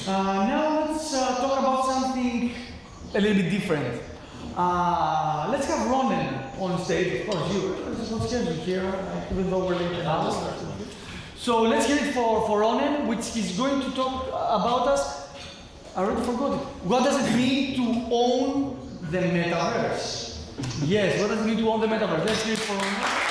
Now let's talk about something a little bit different. Let's have Ronen on stage. Of course, you. Let's get you here, even though we're late now. So let's hear it for Ronen, which is going to talk about us. I already forgot it. What does it mean to own the Metaverse? Yes, what does it mean to own the Metaverse? Let's hear it for Ronen.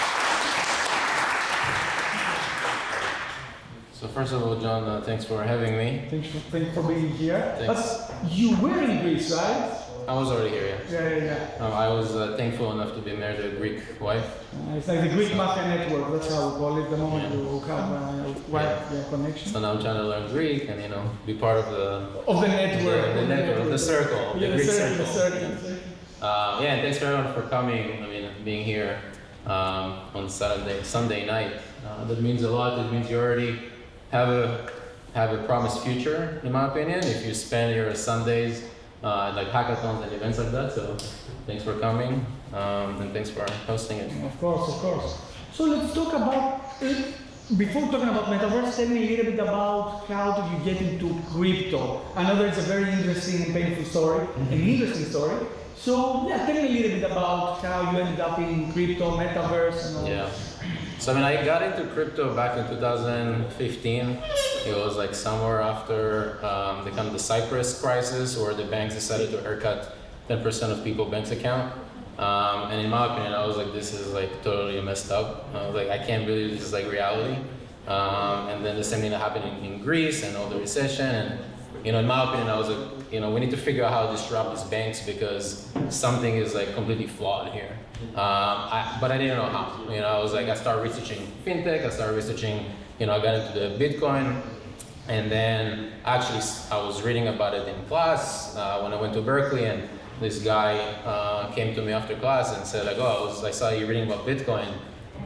So first of all, John, thanks for having me. Thanks for being here. Thanks. But you were in Greece, right? I was already here, Yeah. I was thankful enough to be married to a Greek wife. It's like the Greek mafia network, that's how we call it, the moment you have a wife connection. So now I'm trying to learn Greek and, be part of the... Of the network. The network, of the circle, of the Greek circle. And thanks for everyone for coming, being here on Sunday night. That means a lot. It means you already have a promised future, in my opinion, if you spend your Sundays like hackathons and events like that. So thanks for coming, and thanks for hosting it. Of course. So let's talk about, before talking about Metaverse, tell me a little bit about how did you get into crypto? I know there's a very interesting and painful story, an interesting story. So yeah, tell me a little bit about how you ended up in crypto, Metaverse, and all. Yeah. So I got into crypto back in 2015. It was like somewhere after the Cyprus crisis, where the banks decided to haircut 10% of people's bank account. And in my opinion, I was like, this is like totally messed up. I was like, I can't believe this is like reality. And then the same thing that happened in Greece and all the recession. And in my opinion, I was like, we need to figure out how to disrupt these banks because something is like completely flawed here. But I didn't know how. I was like, I started researching fintech. I started researching, I got into the Bitcoin, and then actually I was reading about it in class when I went to Berkeley, and this guy came to me after class and said like, oh, I saw you reading about Bitcoin.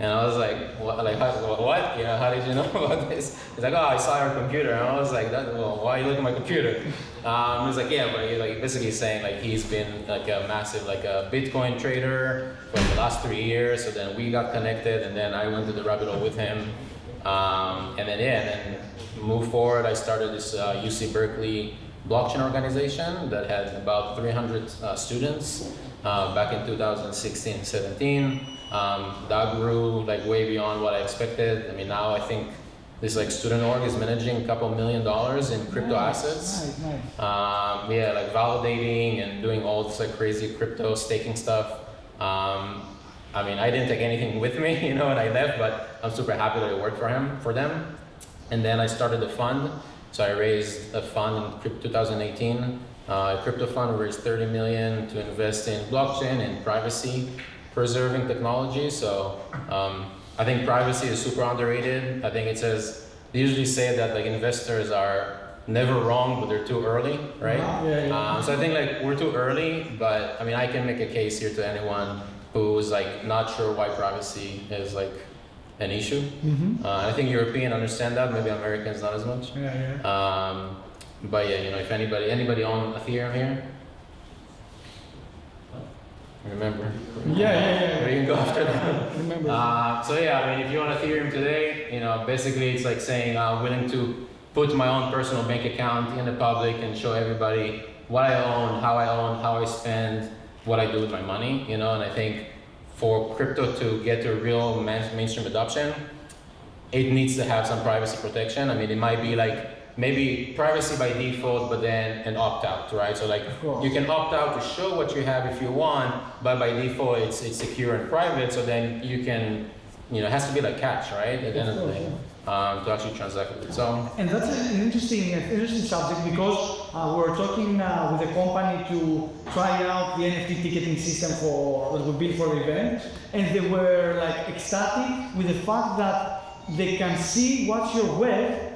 And I was like, what? How did you know about this? He's like, oh, I saw your computer. And I was like, why are you looking at my computer? He was like, yeah, but he's like basically saying like he's been like a massive like a Bitcoin trader for the last 3 years. So then we got connected, and then I went to the rabbit hole with him. And then move forward. I started this UC Berkeley blockchain organization that had about 300 students back in 2016-17. That grew like way beyond what I expected. Now I think this like student org is managing a couple $1 million in crypto assets. Nice. Like validating and doing all this like crazy crypto staking stuff. I didn't take anything with me, and I left, but I'm super happy that I worked for them. And then I started a fund. So I raised a fund in 2018, a crypto fund. We raised 30 million to invest in blockchain and privacy preserving technology. So I think privacy is super underrated. I think they usually say that like investors are never wrong, but they're too early, right? So I think like we're too early, but I can make a case here to anyone who's like not sure why privacy is like an issue. Mm-hmm. I think Europeans understand that, maybe Americans not as much. But yeah, if anybody on Ethereum here? Remember? Yeah. We can go after that. Remember. If you want Ethereum today, basically it's like saying I'm willing to put my own personal bank account in the public and show everybody what I own, how I spend, what I do with my money, and I think for crypto to get to real mainstream adoption, it needs to have some privacy protection. It might be like maybe privacy by default, but then an opt-out, right? So like you can opt out to show what you have if you want, but by default it's secure and private. So then you can, it has to be like cash, right? At the end of the day, to actually transact with it. So. And that's an interesting subject because we're talking with a company to try out the NFT ticketing system that we built for the event, and they were like ecstatic with the fact that they can see what's your wealth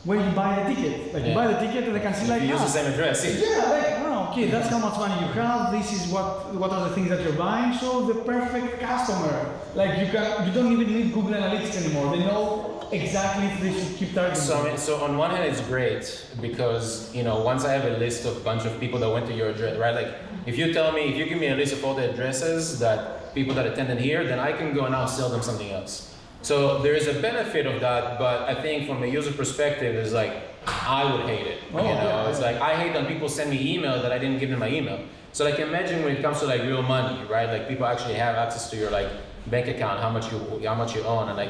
when you buy the ticket. Like you buy the ticket and they can see like, you use the same address. Okay, that's how much money you have. This is what are the things that you're buying. So the perfect customer. Like you don't even need Google Analytics anymore. They know exactly if they should keep targeting. So on one hand, it's great because once I have a list of a bunch of people that went to your address, right? Like if you give me a list of all the addresses that people that attended here, then I can go now sell them something else. So there is a benefit of that, but I think from a user perspective, it's like, I would hate it. It's like, I hate when people send me email that I didn't give them my email. So like imagine when it comes to like real money, right? Like people actually have access to your like bank account, how much you own, and like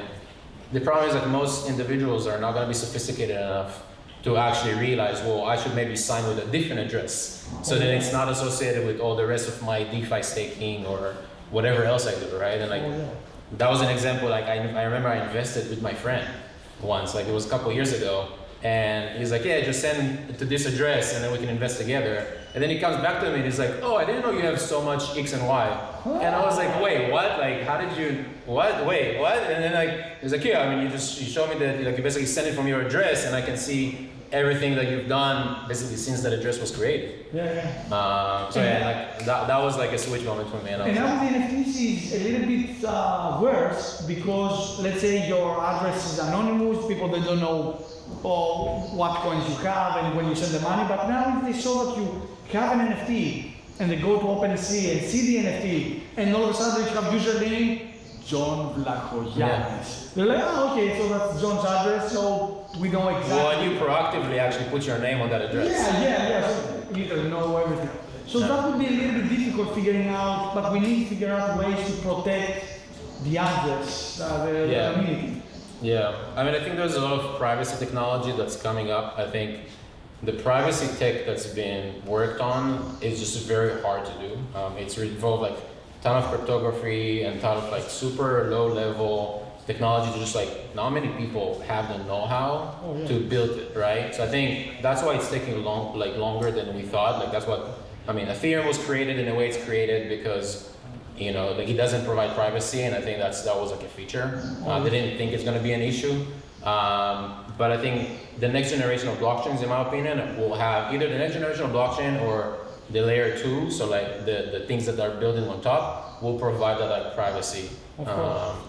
the problem is that most individuals are not going to be sophisticated enough to actually realize, well, I should maybe sign with a different address, so that it's not associated with all the rest of my DeFi staking or whatever else I do, right? And like that was an example. Like I remember I invested with my friend once, like it was a couple years ago, and he's like, yeah, just send it to this address and then we can invest together. And then he comes back to me and he's like, oh, I didn't know you have so much X and Y. And I was like, wait, what? Like, how did you, what? Wait, what? And then like, he's like, yeah, I mean, you show me that, like, you basically send it from your address and I can see everything that you've done basically since that address was created. So yeah, like that was like a switch moment for me. And now the NFTs is a little bit worse because let's say your address is anonymous, people they don't know what coins you have and when you send the money, but now if they show that you have an NFT and they go to OpenSea and see the NFT and all of a sudden you have username Jon V. They're like, okay, so that's John's address, so we know exactly. Well, and you proactively actually put your name on that address. So you literally know everything. So that would be a little bit difficult figuring out, but we need to figure out ways to protect the address, the community. Yeah, I mean, I think there's a lot of privacy technology that's coming up. I think the privacy tech that's been worked on is just very hard to do. It's involved like a ton of cryptography and ton of like super low level technology to just like not many people have the know-how to build it, right? So I think that's why it's taking longer than we thought. Like that's what, I mean, Ethereum was created in the way it's created because like it doesn't provide privacy, and I think that was like a feature. They didn't think it's going to be an issue. But I think the next generation of blockchains, in my opinion, will have either the next generation of blockchain or the layer 2, so like the things that are building on top, will provide that like privacy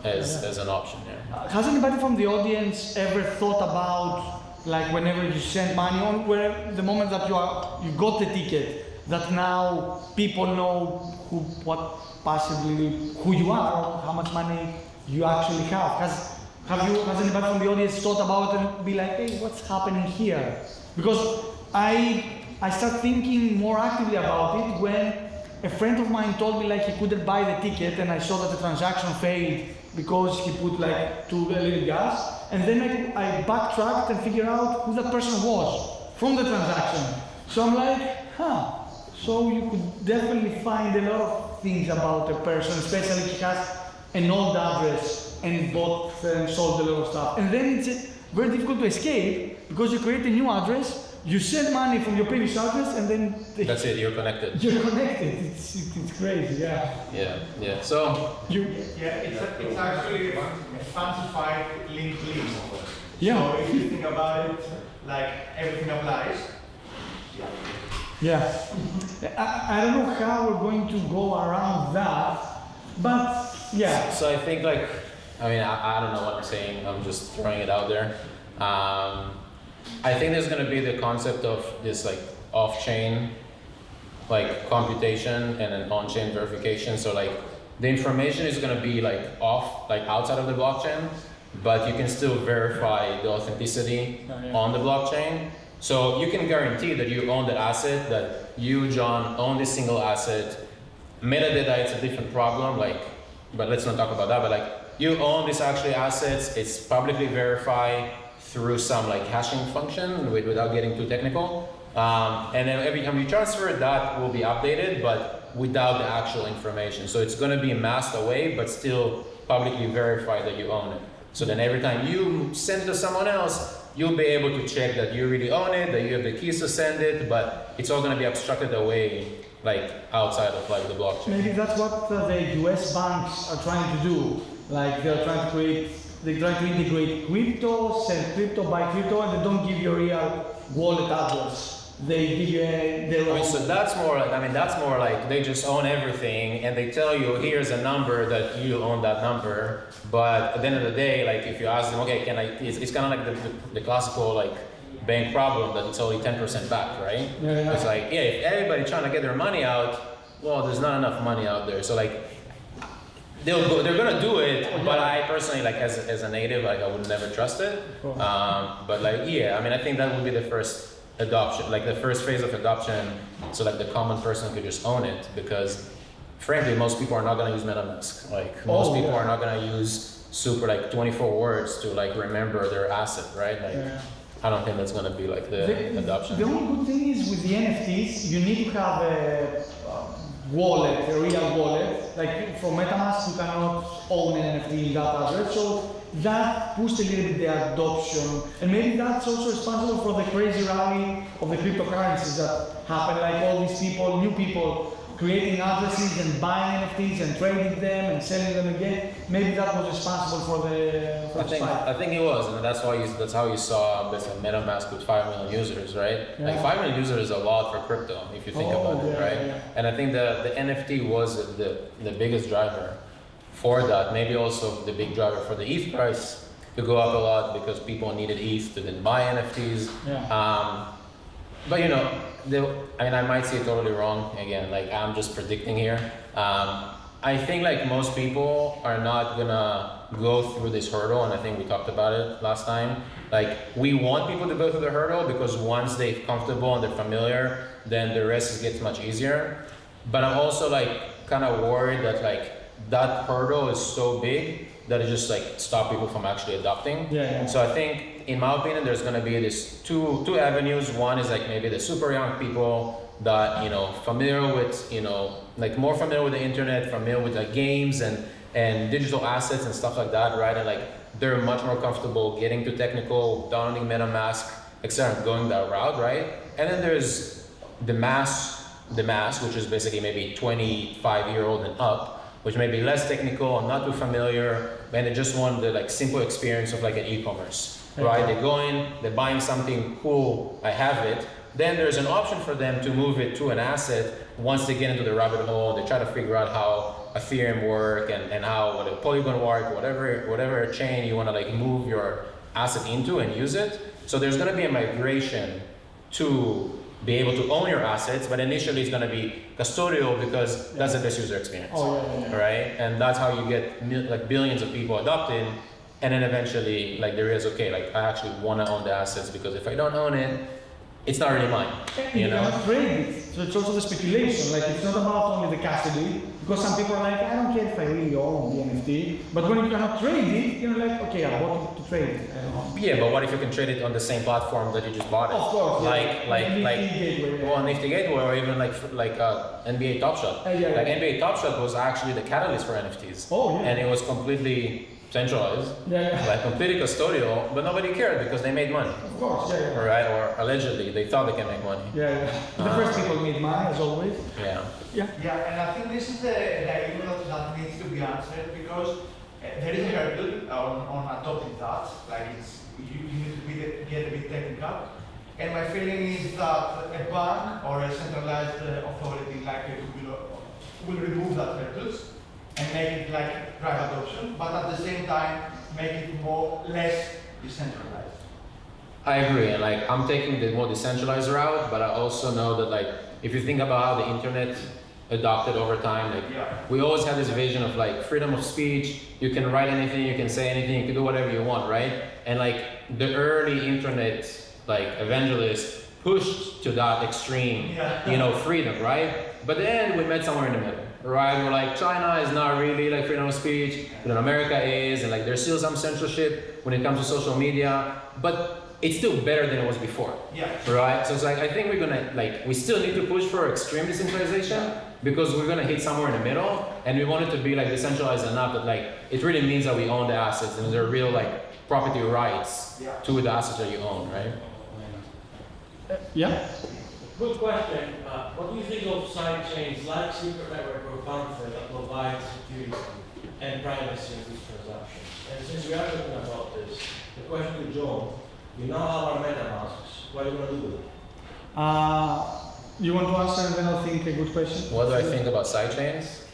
as an option. Has anybody from the audience ever thought about like whenever you send money on, where the moment that you got the ticket, that now people know who you are, or how much money you actually have? Has anybody from the audience thought about it and be like, hey, what's happening here? Because I start thinking more actively about it when a friend of mine told me like he couldn't buy the ticket, and I saw that the transaction failed because he put like too little gas, and then I backtracked and figured out who that person was from the transaction. So I'm like, so you could definitely find a lot of things about a person, especially if he has an old address and bought and sold a lot of stuff. And then it's very difficult to escape because you create a new address, you send money from your previous address, and then that's it. You're connected. You're connected. It's crazy. Yeah. So it's actually a fancified linked list. Yeah. So if you think about it, like everything applies. Yeah. I don't know how we're going to go around that, but yeah. So I think like, I mean, I don't know what I'm saying. I'm just throwing it out there. I think there's going to be the concept of this like off-chain, like computation and an on-chain verification. So like the information is going to be like outside of the blockchain, but you can still verify the authenticity on the blockchain. So you can guarantee that you own the asset, that you, John, own this single asset. Metadata, it's a different problem, but let's not talk about that, but like you own this actually assets, it's publicly verified through some like hashing function without getting too technical. And then every time you transfer, that will be updated, but without the actual information. So it's gonna be masked away, but still publicly verified that you own it. So then every time you send it to someone else, you'll be able to check that you really own it, that you have the keys to send it, but it's all going to be abstracted away, like outside of like the blockchain. Maybe that's what the US banks are trying to do. Like they're trying to integrate crypto, send crypto, buy crypto, and they don't give you a real wallet address. They give you their own. So that's more like they just own everything, and they tell you here's a number that you own that number. But at the end of the day, like if you ask them, okay, it's kind of like the classical like bank problem that it's only 10% back, right? Yeah. It's like, if everybody trying to get their money out, well, there's not enough money out there. So like, they're gonna do it, but I personally, like as a native, like I would never trust it. Cool. But like, yeah, I mean, I think that would be the first adoption, like the first phase of adoption, so like the common person could just own it, because frankly, most people are not gonna use MetaMask. Like most people are not gonna use super like 24 words to like remember their asset, right? Like I don't think that's gonna be like the adoption. The only good thing is with the NFTs, you need to have a wallet, a real wallet. Like for MetaMask, you cannot own an NFT in that address, so that pushed a little bit the adoption, and maybe that's also responsible for the crazy rally of the cryptocurrencies that happen. Like all these people, new people, creating addresses and buying NFTs and trading them and selling them again. Maybe that was responsible for the spike. I think it was, and that's how you saw basically MetaMask with 5 million users, right? Yeah. Like 5 million users is a lot for crypto if you think about it, right? Yeah. And I think the NFT was the biggest driver for that. Maybe also the big driver for the ETH price to go up a lot because people needed ETH to then buy NFTs. Yeah. But you know, I mean, I might say totally wrong. Again, like I'm just predicting here. I think like most people are not gonna go through this hurdle, and I think we talked about it last time. Like we want people to go through the hurdle because once they're comfortable and they're familiar, then the rest gets much easier. But I'm also like kind of worried that like that hurdle is so big that it just like stop people from actually adopting. Yeah. So I think, in my opinion, there's gonna be this two avenues. One is like maybe the super young people that, you know, familiar with, you know, like more familiar with the internet, familiar with like games and digital assets and stuff like that, right? And like they're much more comfortable getting to technical, downloading MetaMask, etc., going that route, right? And then there's the mass, which is basically maybe 25-year-old and up, which may be less technical and not too familiar, and they just want the like simple experience of like an e-commerce, right? They go in, they're buying something cool, I have it. Then there's an option for them to move it to an asset. Once they get into the rabbit hole, they try to figure out how Ethereum work and how what a Polygon work, whatever chain you want to like move your asset into and use it. So there's going to be a migration to be able to own your assets, but initially it's going to be custodial because that's the best user experience, right? And that's how you get like billions of people adopted, and then eventually like there is like I actually want to own the assets because if I don't own it, it's not really mine, you know? cannot trade it. So it's also the speculation. Like it's not about only the custody, because some people are like, I don't care if I really own the NFT. But when you cannot trade it, you're like, okay, I bought it to trade it. Yeah, but what if you can trade it on the same platform that you just bought it? Of course, Nifty Gateway, or even like NBA Top Shot. Like NBA Top Shot was actually the catalyst for NFTs. And it was completely centralized, like completely custodial, but nobody cared because they made money. Of course, right? Or allegedly, they thought they can make money. The first people made money, as always. Yeah, and I think this is the dilemma that needs to be answered because there is a hurdle on adopting that. Like you need to get a bit technical. And my feeling is that a bank or a centralized authority like Google will remove that hurdles and make it like drive adoption, but at the same time make it less decentralized. I agree, and like I'm taking the more decentralized route, but I also know that like if you think about how the internet adopted over time, like we always had this vision of like freedom of speech. You can write anything, you can say anything, you can do whatever you want, right? And like the early internet like evangelists pushed to that extreme, you know, freedom, right? But then we met somewhere in the middle. Right, we're like China is not really like freedom of speech, but America is, and like there's still some censorship when it comes to social media, but it's still better than it was before. Right, so it's like I think we're gonna like we still need to push for extreme decentralization because we're gonna hit somewhere in the middle, and we want it to be like decentralized enough that like it really means that we own the assets and there are real like property rights to the assets that you own, right? Good question. What do you think of side chains like Secret Network or Forte that provide security and privacy in these transactions? And since we are talking about this, the question to Jon, we now have our MetaMasks. What are you going to do with it? You want to answer and then I'll think a good question? What do I think about sidechains?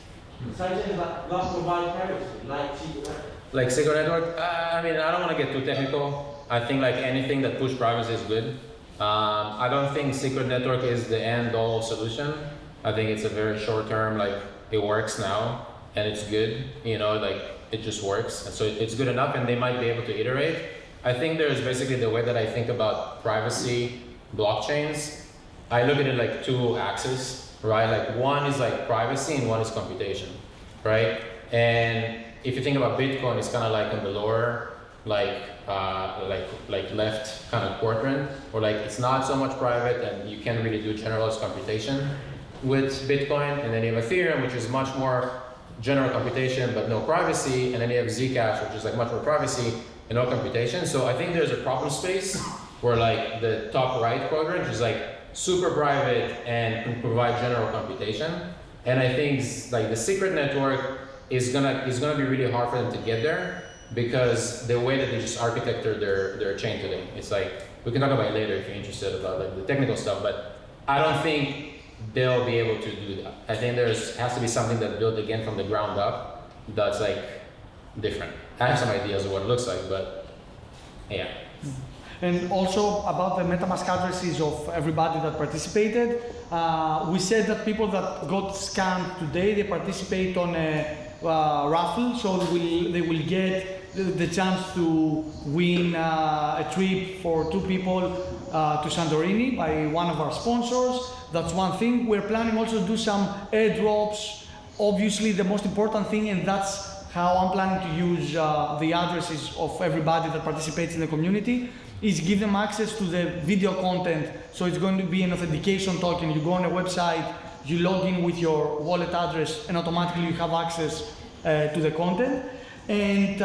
Sidechains that provide privacy, like Secret Network. Like Secret Network? I mean, I don't want to get too technical. I think like anything that push privacy is good. I don't think Secret Network is the end-all solution. I think it's a very short-term, like it works now. and it's good, you know, like it just works. And so it's good enough and they might be able to iterate. I think there's basically the way that I think about privacy blockchains. I look at it like two axes, right? Like one is like privacy and one is computation, right? And if you think about Bitcoin, it's kind of like in the lower, like left kind of quadrant, or like it's not so much private and you can't really do generalized computation with Bitcoin. And then you have Ethereum, which is much more general computation but no privacy. And then you have Zcash, which is like much more privacy and no computation. So I think there's a problem space where like the top right quadrant is like super private and can provide general computation. And I think like the secret network is gonna be really hard for them to get there, because the way that they just architecture their chain today, it's like, we can talk about it later if you're interested about like the technical stuff, but I don't think they'll be able to do that. I think has to be something that's built again from the ground up that's like different. I have some ideas of what it looks like, but yeah. And also about the MetaMask addresses of everybody that participated, we said that people that got scammed today, they participate on a raffle, so they will get the chance to win a trip for 2 people to Santorini by one of our sponsors. That's one thing. We're planning also to do some airdrops. Obviously, the most important thing, and that's how I'm planning to use the addresses of everybody that participates in the community, is give them access to the video content. So it's going to be an authentication token. You go on a website, you log in with your wallet address, and automatically you have access to the content. And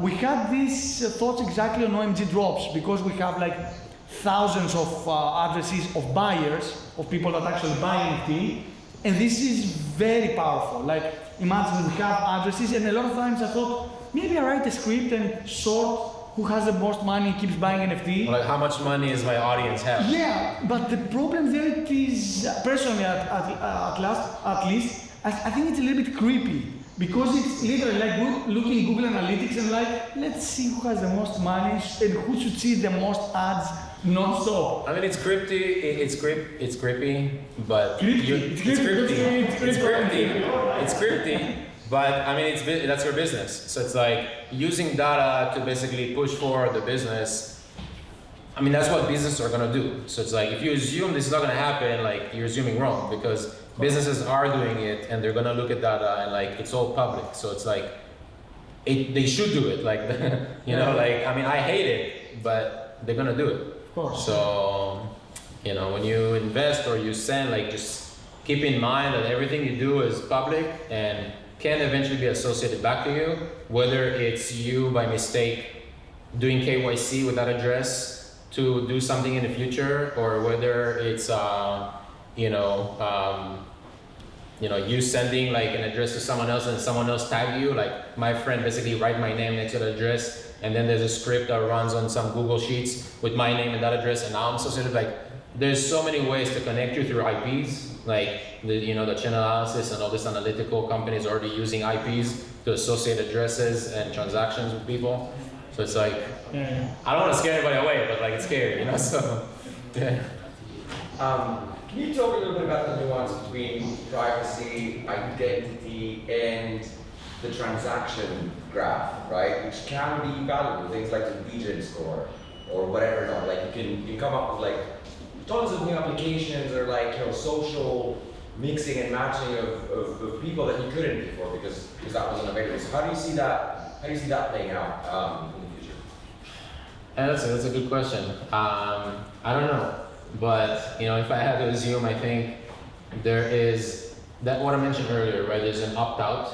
we had these thoughts exactly on OMG drops, because we have like thousands of addresses of buyers, of people that actually buy NFT. And this is very powerful. Like, imagine we have addresses, and a lot of times I thought, maybe I write a script and sort who has the most money and keeps buying NFT. Like, how much money is my audience have? Yeah, but the problem there is, personally at least, I think it's a little bit creepy. Because it's literally like looking Google Analytics and like, let's see who has the most money and who should see the most ads non-stop. I mean, it's creepy, it's creepy, but It's creepy, but I mean, that's your business. So it's like using data to basically push forward the business. I mean, that's what businesses are gonna do. So it's like, if you assume this is not gonna happen, like you're assuming wrong, because businesses are doing it and they're gonna look at data and like, it's all public. So it's like, they should do it. Like, you know, like, I mean, I hate it, but they're gonna do it. Of course. So, you know, when you invest or you send, like, just keep in mind that everything you do is public and can eventually be associated back to you, whether it's you by mistake doing KYC with that address to do something in the future, or whether it's, you sending like an address to someone else and someone else tag you. Like, my friend basically write my name next to the address, and then there's a script that runs on some Google Sheets with my name and that address, and now I'm associated. Like, there's so many ways to connect you through IPs. Like the channel analysis and all these analytical companies are already using IPs to associate addresses and transactions with people. So it's like, I don't want to scare anybody away, but like, it's scary, you know. So yeah. Can you talk a little bit about the nuance between privacy, identity, and the transaction graph, right? Which can be valuable, things like the Legion score or whatever. Not like you can come up with like tons of new applications, or like social mixing and matching of people that you couldn't before because that wasn't available. So how do you see that? How do you see that playing out in the future? And that's a good question. I don't know. But if I had to assume, I think there is that what I mentioned earlier, right? There's an opt-out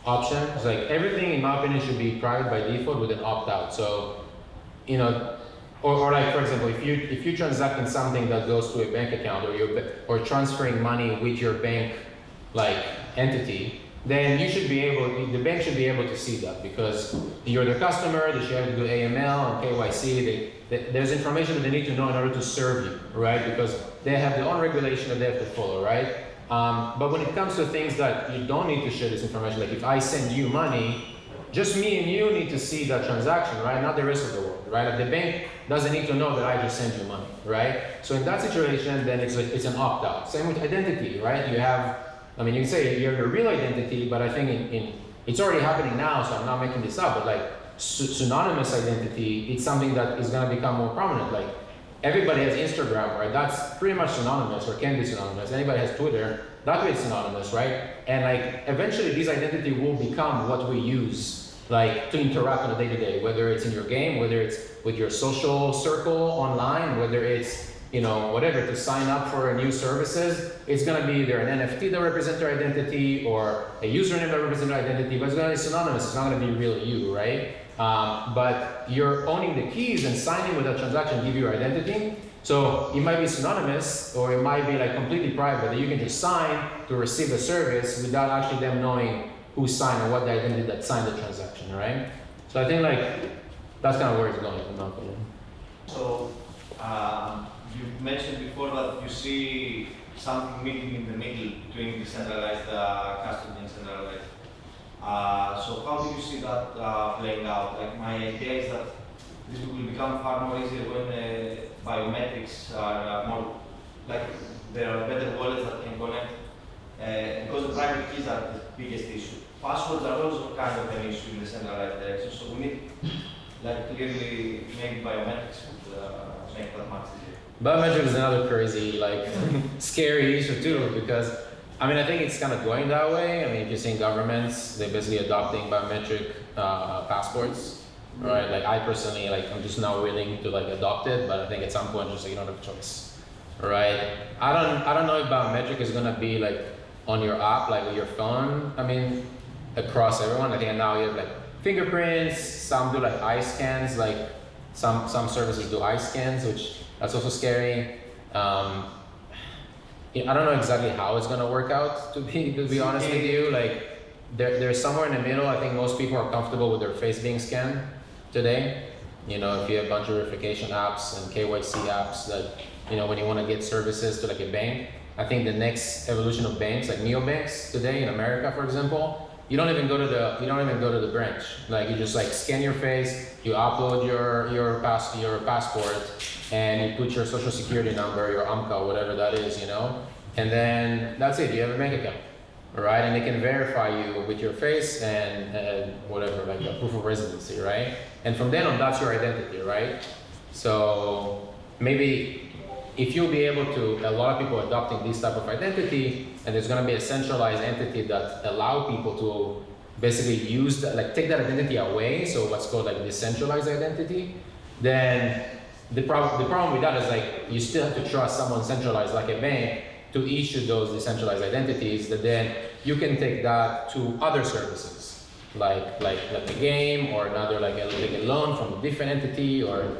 option. It's like everything, in my opinion, should be private by default with an opt-out. So, or like, for example, if you transact in something that goes to a bank account, or transferring money with your bank like entity, then the bank should be able to see that, because you're the customer. They should have to do AML and KYC. There's information that they need to know in order to serve you, right? Because they have their own regulation that they have to follow, right? But when it comes to things that you don't need to share this information, like if I send you money, just me and you need to see that transaction, right? Not the rest of the world, right? Like the bank doesn't need to know that I just sent you money, right? So in that situation, then it's an opt-out. Same with identity, right? You have I mean, you can say you have your real identity, but I think it's already happening now, so I'm not making this up, but like synonymous identity, it's something that is gonna become more prominent. Like everybody has Instagram, right? That's pretty much synonymous or can be synonymous. Anybody has Twitter, that way it's synonymous, right? And like eventually this identity will become what we use like to interact on a day-to-day, whether it's in your game, whether it's with your social circle online, whether it's, you know, whatever, to sign up for new services, it's gonna be either an NFT that represents your identity or a username that represents your identity, but it's gonna be synonymous, it's not gonna be really you, right? But you're owning the keys and signing with that transaction give you your identity. So it might be synonymous or it might be like completely private that you can just sign to receive the service without actually them knowing who signed or what the identity that signed the transaction, right? So I think like that's kind of where it's going, in my opinion. So you mentioned before that you see something meeting in the middle between decentralized custody and centralized. So how do you see that playing out? Like my idea is that this will become far more easier when biometrics are more, like there are better wallets that can connect, because the private keys are the biggest issue. Passwords are also kind of an issue in the centralized direction, so we need like clearly maybe biometrics would make that much easier. Biometrics is another crazy, like, scary issue too, because I mean, I think it's kind of going that way. I mean, if you're seeing governments, they're basically adopting biometric passports, right? Like I personally, like, I'm just not willing to like adopt it, but I think at some point, just like, you don't have a choice, right? I don't know if biometric is gonna be like on your app, like with your phone. I mean, across everyone. I think now you have like fingerprints. Some do like eye scans. Like some services do eye scans, which that's also scary. I don't know exactly how it's gonna work out. To be honest with you, like there's somewhere in the middle. I think most people are comfortable with their face being scanned today. You know, if you have a bunch of verification apps and KYC apps that, you know, when you want to get services to like a bank, I think the next evolution of banks, like neobanks today in America, for example, you don't even go to the branch. Like you just like scan your face, you upload your passport, and you put your social security number, your AMCA, whatever that is, you know, and then that's it. You have a bank account, right? And they can verify you with your face and whatever, like a proof of residency, right? And from then on, that's your identity, right? So maybe if you'll be able to, a lot of people adopting this type of identity, and there's going to be a centralized entity that allow people to basically use that, like take that identity away, so what's called like decentralized identity, then the problem with that is like you still have to trust someone centralized like a bank to issue those decentralized identities, that then you can take that to other services, like a game or another, like a loan from a different entity, or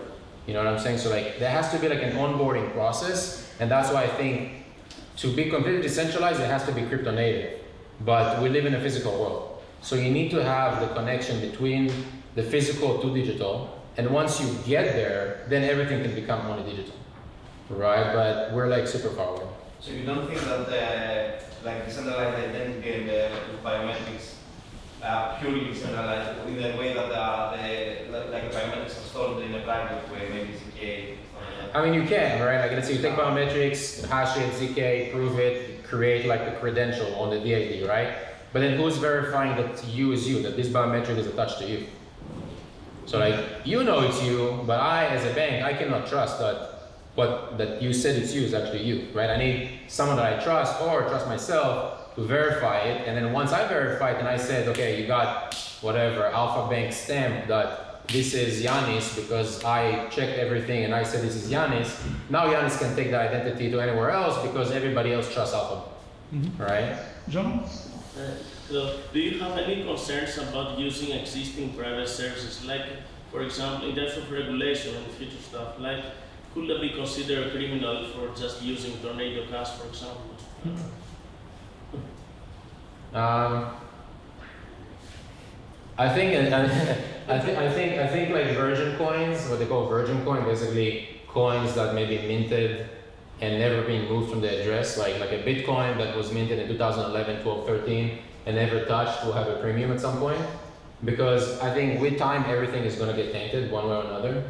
you know what I'm saying? So like there has to be like an onboarding process, and that's why I think to be completely decentralized, it has to be crypto native. But we live in a physical world, so you need to have the connection between the physical to digital. And once you get there, then everything can become only digital, right? But we're like super far away. So you don't think that like decentralized identity and biometrics purely decentralized in the way that like biometrics are stored in a private way, maybe ZK? I mean, you can, right? Like let's say you take biometrics, hash it, ZK, prove it, create like a credential on the DID, right? But then who's verifying that you is you, that this biometric is attached to you? So like, you know it's you, but I, as a bank, I cannot trust that you said it's you is actually you, right? I need someone that I trust or trust myself to verify it. And then once I verify it and I said, okay, you got whatever, Alpha Bank stamp that this is Yanis because I checked everything and I said this is Yanis. Now Yanis can take that identity to anywhere else because everybody else trusts Alpha, right? Jon? So, do you have any concerns about using existing private services, like, for example, in terms of regulation and future stuff, like, could that be considered criminal for just using Tornado Cash, for example? I think like virgin coins, what they call virgin coin, basically coins that may be minted and never been moved from the address, like a Bitcoin that was minted in 2011, 12, 13, and never touched will have a premium at some point, because I think with time everything is going to get tainted one way or another,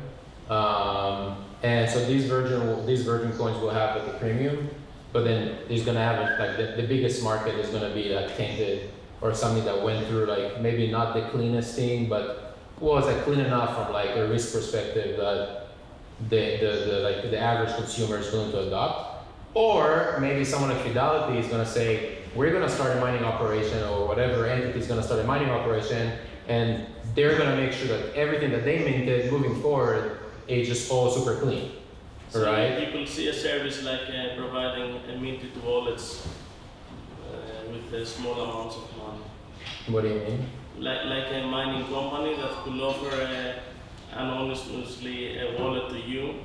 and so these virgin coins will have like a premium, but then there's gonna have like the biggest market is gonna be like tainted or something that went through like maybe not the cleanest thing, but was like clean enough from like a risk perspective that the average consumer is going to adopt. Or maybe someone like Fidelity is gonna say, we're gonna start a mining operation, or whatever entity is gonna start a mining operation, and they're gonna make sure that everything that they minted moving forward is just all super clean. So Right. you could see a service like providing minted wallets with small amounts of money. What do you mean? Like a mining company that could offer anonymously a wallet to you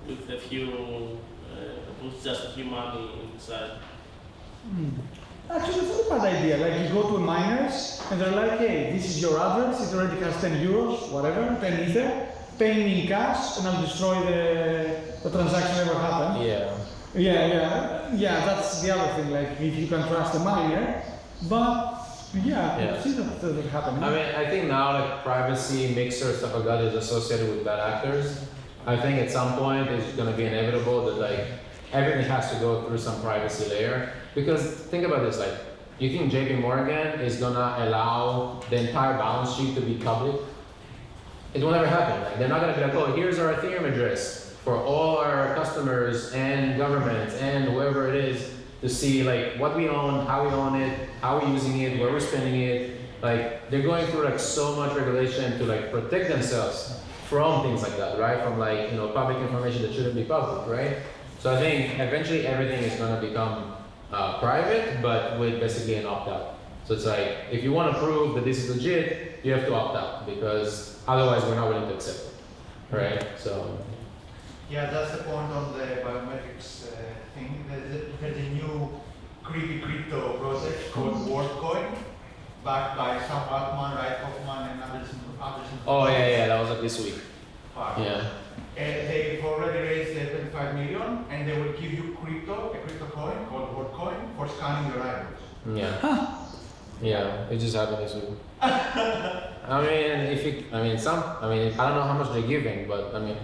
with a few, with just a few money inside. Actually, it's not a bad idea. Like you go to a miners and they're like, hey, this is your address, it already has 10 euros, whatever, 10 ether, pay me in cash and I'll destroy the transaction never happened. Yeah. Yeah, that's the other thing, like if you can trust a miner, but yeah, I see that happening. I mean, I think now like privacy, mixer, stuff like that is associated with bad actors. I think at some point it's gonna be inevitable that like everything has to go through some privacy layer. Because think about this, like, you think JP Morgan is gonna allow the entire balance sheet to be public? It will never happen. Like, they're not gonna be like, oh, here's our Ethereum address for all our customers and governments and whoever it is to see like what we own, how we own it, how we're using it, where we're spending it. Like, they're going through like so much regulation to like protect themselves from things like that, right? From like, you know, public information that shouldn't be public, right? So I think eventually everything is gonna become private, but with basically an opt-out. So it's like, if you want to prove that this is legit, you have to opt out, because otherwise we're not willing to accept it, right? So. Yeah, that's the point on the biometrics thing. There's a new creepy crypto project called WorldCoin, backed by Sam Altman, Ray Hoffman, and others. Oh yeah, that was like this week. Yeah. They've already raised 25 million, and they will give you a crypto coin called WorldCoin for scanning your eyebrows. Yeah. Yeah, it just happened this week. I mean, I don't know how much they're giving, but I mean,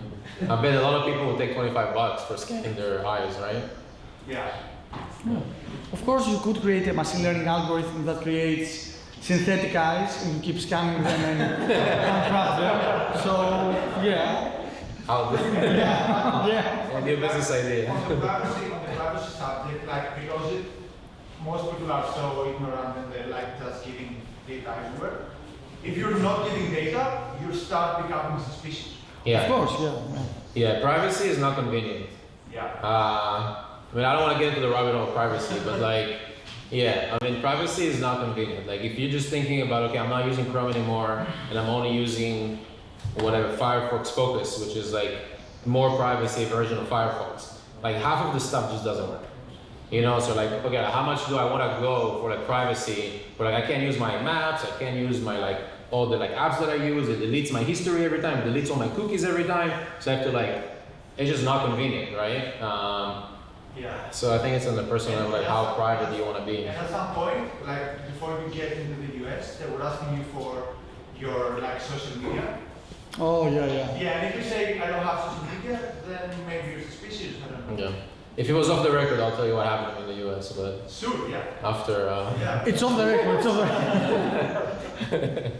I bet a lot of people will take $25 for scanning their eyes, right? Yeah. Of course, you could create a machine learning algorithm that creates synthetic eyes and you keep scanning them and craft them. So, yeah. Yeah. New business idea. On the privacy subject, like, because most people are so ignorant and they like just giving data everywhere. If you're not giving data, you start becoming suspicious. Yeah. Of course, Yeah, privacy is not convenient. Yeah. I mean, I don't want to get into the rabbit hole of privacy, but like, yeah, I mean, privacy is not convenient. Like, if you're just thinking about, okay, I'm not using Chrome anymore, and I'm only using whatever, Firefox Focus, which is like more privacy version of Firefox. Like, half of the stuff just doesn't work. You know, so like, okay, how much do I want to go for like privacy? But like, I can't use my maps, I can't use my like, all the like apps that I use, it deletes my history every time, it deletes all my cookies every time. So I have to like, it's just not convenient, right? Yeah. So I think it's on the personal level, like how private do you want to be? And at some point, like before you get into the US, they were asking you for your like social media. Oh, yeah. Yeah, and if you say I don't have social media, then maybe you're suspicious. I don't know. Yeah. If it was off the record, I'll tell you what happened in the US, but Sure, yeah. after. Yeah. It's on the record, it's on the record.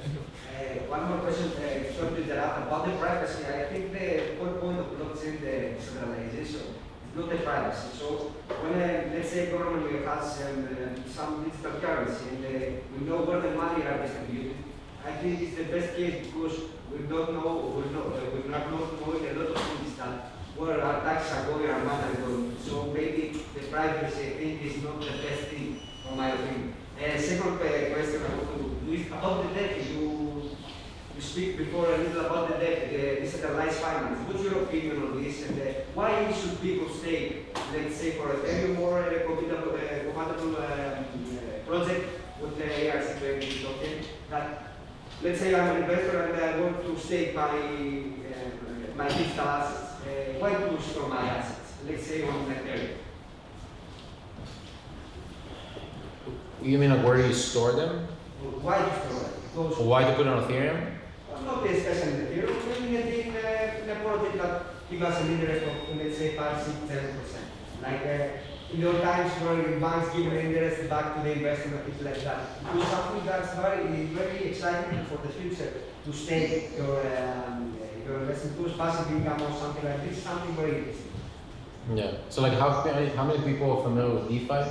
One more question, sorry to interrupt, about the privacy. I think the whole point of blockchain, the decentralization, is not the privacy. So when, let's say, government has some digital currency and we know where the money are distributed, I think it's the best case because we don't know, we're not knowing a lot of things that where our taxes are going, our money are going. So maybe the privacy thing is not the best thing, from my opinion. Second question I want to do is about the debt. You speak before a little about the debt, the decentralized finance. What's your opinion on this, and why should people stay, let's say, for a very more compatible project with the ARC20 token? That, let's say I'm an investor and I want to stake my digital assets. Why to store my assets? Let's say on Ethereum. You mean like where do you store them? Why to store them? Because Why to put it on Ethereum? not especially in Ethereum, maybe in a project that gives us an interest of, let's say, 5, 6, 7%. Like in the old times where banks give an interest back to the investor and things like that. It was something that's very exciting for the future to stake your investment tools, passive income or something like this. Something very interesting. Yeah. So like how many people are familiar with DeFi?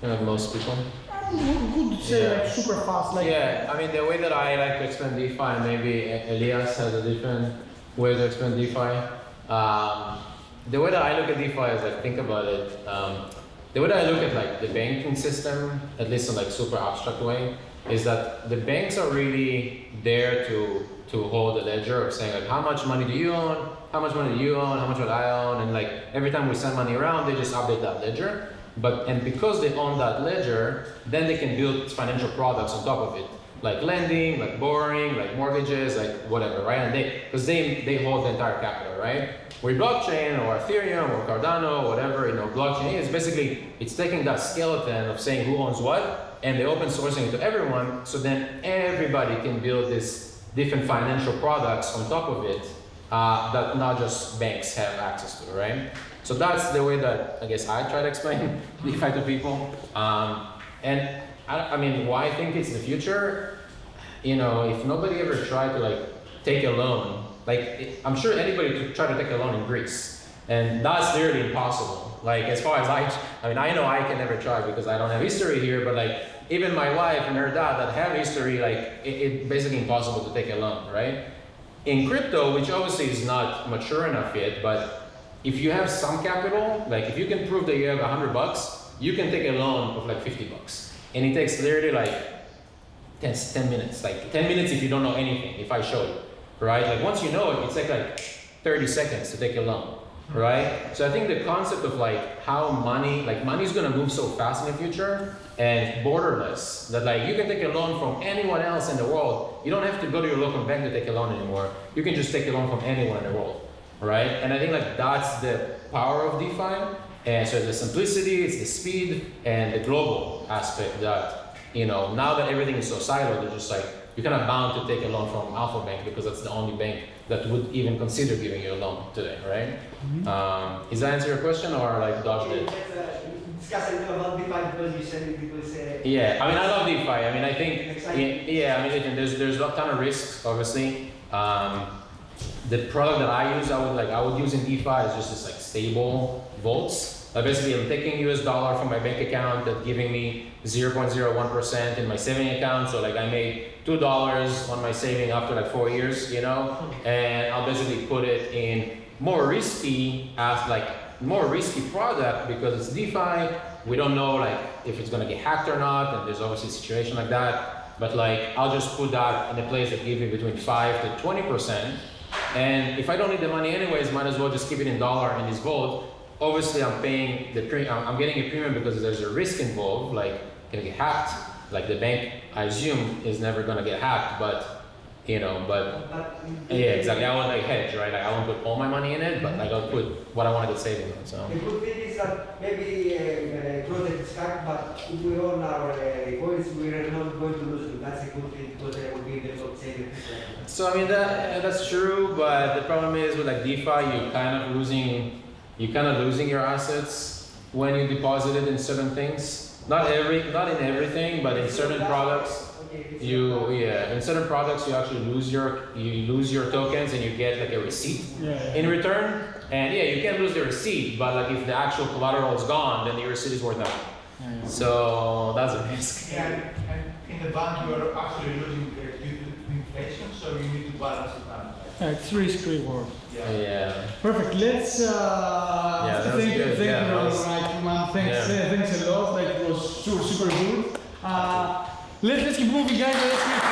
Like most people. Good to say, like super fast. Like Yeah, I mean the way that I like to explain DeFi, and maybe Elias has a different way to explain DeFi. The way that I look at DeFi is like, think about it. The way that I look at like the banking system, at least in like super abstract way, is that the banks are really there to hold the ledger of saying like, how much money do you own? How much money do you own? How much would I own? And like every time we send money around, they just update that ledger. And because they own that ledger, then they can build financial products on top of it, like lending, like borrowing, like mortgages, like whatever, right? And because they hold the entire capital, right? Where blockchain or Ethereum or Cardano, whatever, blockchain is basically, it's taking that skeleton of saying who owns what, and they're open sourcing it to everyone, so then everybody can build these different financial products on top of it that not just banks have access to, right? So that's the way that I guess I try to explain DeFi to people. And I mean, why I think it's the future, if nobody ever tried to like take a loan, like I'm sure anybody could try to take a loan in Greece, and that's literally impossible. Like as far as I know I can never try because I don't have history here, but like even my wife and her dad that have history, like it's basically impossible to take a loan, right? In crypto, which obviously is not mature enough yet, but if you have some capital, like if you can prove that you have $100, you can take a loan of like $50. And it takes literally like 10 minutes, like 10 minutes if you don't know anything, if I show you, right? Like once you know it, it's like 30 seconds to take a loan, right? So I think the concept of like how money is gonna move so fast in the future and borderless, that like you can take a loan from anyone else in the world. You don't have to go to your local bank to take a loan anymore. You can just take a loan from anyone in the world. Right? And I think like that's the power of DeFi. And so the simplicity, it's the speed and the global aspect that, now that everything is so siloed, they're just like, you're kind of bound to take a loan from Alpha Bank because that's the only bank that would even consider giving you a loan today, right? Mm-hmm. Does that answer your question or like dodged it? Discuss a little about DeFi because you said it because... Yeah, I mean, I love DeFi. I mean, I think, I mean, there's a ton of risks, obviously. The product that I use, I would use in DeFi is just this like stable vaults. Basically, I'm taking US dollar from my bank account that's giving me 0.01% in my saving account. So like I made $2 on my saving after like 4 years, and I'll basically put it in more risky product because it's DeFi. We don't know like if it's gonna get hacked or not, and there's obviously a situation like that. But like I'll just put that in a place that gives me between 5 to 20%. And if I don't need the money anyways, might as well just keep it in dollar in this vault. Obviously, I'm paying I'm getting a premium because there's a risk involved, like can it get hacked? Like the bank, I assume, is never gonna get hacked, but yeah, exactly. I want like hedge, right? Like I won't put all my money in it, but like I'll put what I want to get saving on. So the good thing is that maybe project is hacked, but if we own our coins, we're not going to lose them. That's a good thing because they will be the blockchain. So I mean that's true, but the problem is with like DeFi, you're kind of losing your assets when you deposit it in certain things. Not in everything, but in certain products. In certain products you actually lose your tokens and you get like a receipt in return. And yeah, you can lose the receipt, but like if the actual collateral is gone, then the receipt is worth nothing. So that's a risk. Yeah, and in the bank you are actually losing due to inflation, so you need to balance it out. Yeah, it's risk reward. Yeah. Perfect. Let's thank you, man. Thanks a lot. Like it was super good. Let's keep moving, guys. Let's keep